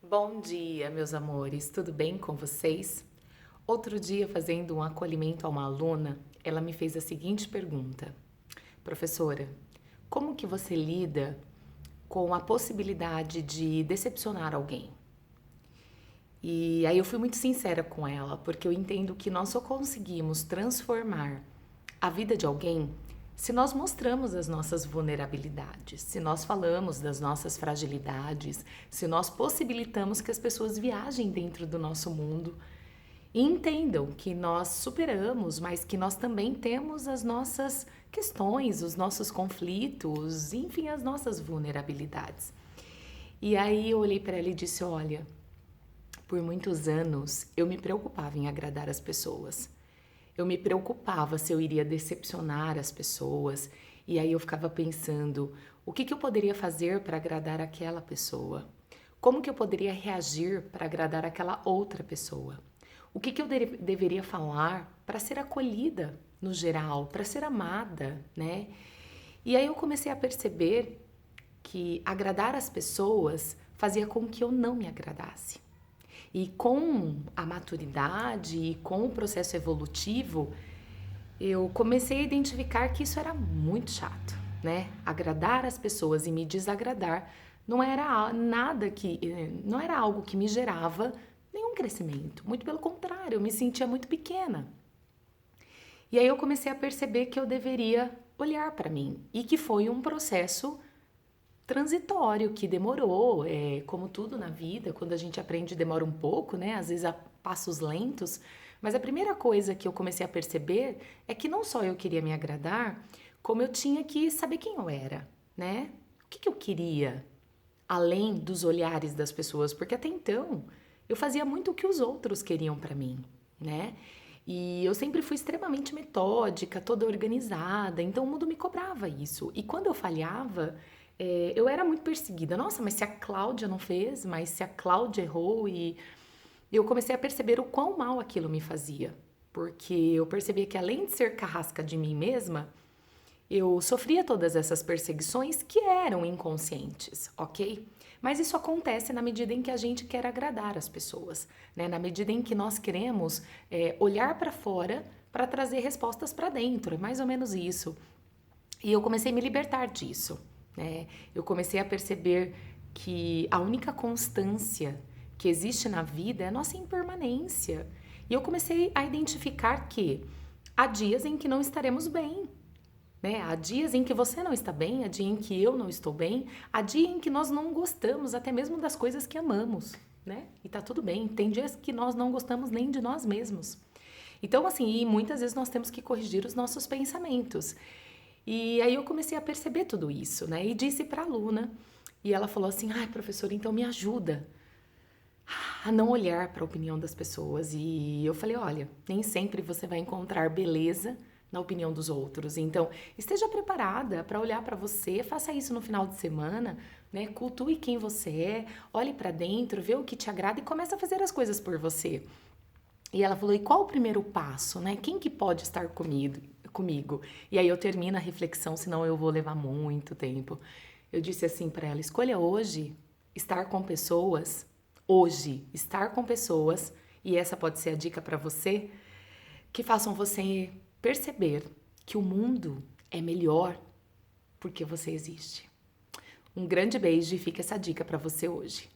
Bom dia, meus amores, tudo bem com vocês? Outro dia, fazendo um acolhimento a uma aluna, ela me fez a seguinte pergunta: Professora, como que você lida com a possibilidade de decepcionar alguém? E aí eu fui muito sincera com ela, porque eu entendo que nós só conseguimos transformar a vida de alguém se nós mostramos as nossas vulnerabilidades, se nós falamos das nossas fragilidades, se nós possibilitamos que as pessoas viajem dentro do nosso mundo e entendam que nós superamos, mas que nós também temos as nossas questões, os nossos conflitos, enfim, as nossas vulnerabilidades. E aí eu olhei para ela e disse: Olha, por muitos anos eu me preocupava em agradar as pessoas. Eu me preocupava se eu iria decepcionar as pessoas, e aí eu ficava pensando, o que eu poderia fazer para agradar aquela pessoa? Como que eu poderia reagir para agradar aquela outra pessoa? O que eu deveria falar para ser acolhida no geral, para ser amada, né? E aí eu comecei a perceber que agradar as pessoas fazia com que eu não me agradasse. E com a maturidade e com o processo evolutivo, eu comecei a identificar que isso era muito chato, né? Agradar as pessoas e me desagradar não era algo que me gerava nenhum crescimento. Muito pelo contrário, eu me sentia muito pequena. E aí eu comecei a perceber que eu deveria olhar para mim e que foi um processo transitório, que demorou, como tudo na vida, quando a gente aprende demora um pouco, né? Às vezes a passos lentos, mas a primeira coisa que eu comecei a perceber é que não só eu queria me agradar, como eu tinha que saber quem eu era, né? O que eu queria, além dos olhares das pessoas, porque até então eu fazia muito o que os outros queriam para mim, né? E eu sempre fui extremamente metódica, toda organizada, então o mundo me cobrava isso. E quando eu falhava, eu era muito perseguida. Nossa, mas se a Cláudia não fez, mas se a Cláudia errou, e eu comecei a perceber o quão mal aquilo me fazia. Porque eu percebia que além de ser carrasca de mim mesma, eu sofria todas essas perseguições que eram inconscientes, ok? Mas isso acontece na medida em que a gente quer agradar as pessoas, né? Na medida em que nós queremos olhar para fora para trazer respostas para dentro, é mais ou menos isso. E eu comecei a me libertar disso, né? Eu comecei a perceber que a única constância que existe na vida é a nossa impermanência. E eu comecei a identificar que há dias em que não estaremos bem, né? Há dias em que você não está bem, há dia em que eu não estou bem, há dia em que nós não gostamos até mesmo das coisas que amamos, né? E tá tudo bem. Tem dias que nós não gostamos nem de nós mesmos. Então, assim, e muitas vezes nós temos que corrigir os nossos pensamentos. E aí eu comecei a perceber tudo isso, né? E disse para a aluna, e ela falou assim: "Ai, professora, então me ajuda a não olhar para a opinião das pessoas". E eu falei: "Olha, nem sempre você vai encontrar beleza na opinião dos outros. Então, esteja preparada para olhar para você, faça isso no final de semana, né? Cultue quem você é, olhe para dentro, vê o que te agrada e comece a fazer as coisas por você". E ela falou: "E qual o primeiro passo, né? Quem que pode estar comigo?" E aí eu termino a reflexão, senão eu vou levar muito tempo. Eu disse assim para ela: "Escolha hoje, estar com pessoas, e essa pode ser a dica para você, que façam você perceber que o mundo é melhor porque você existe". Um grande beijo e fica essa dica para você hoje.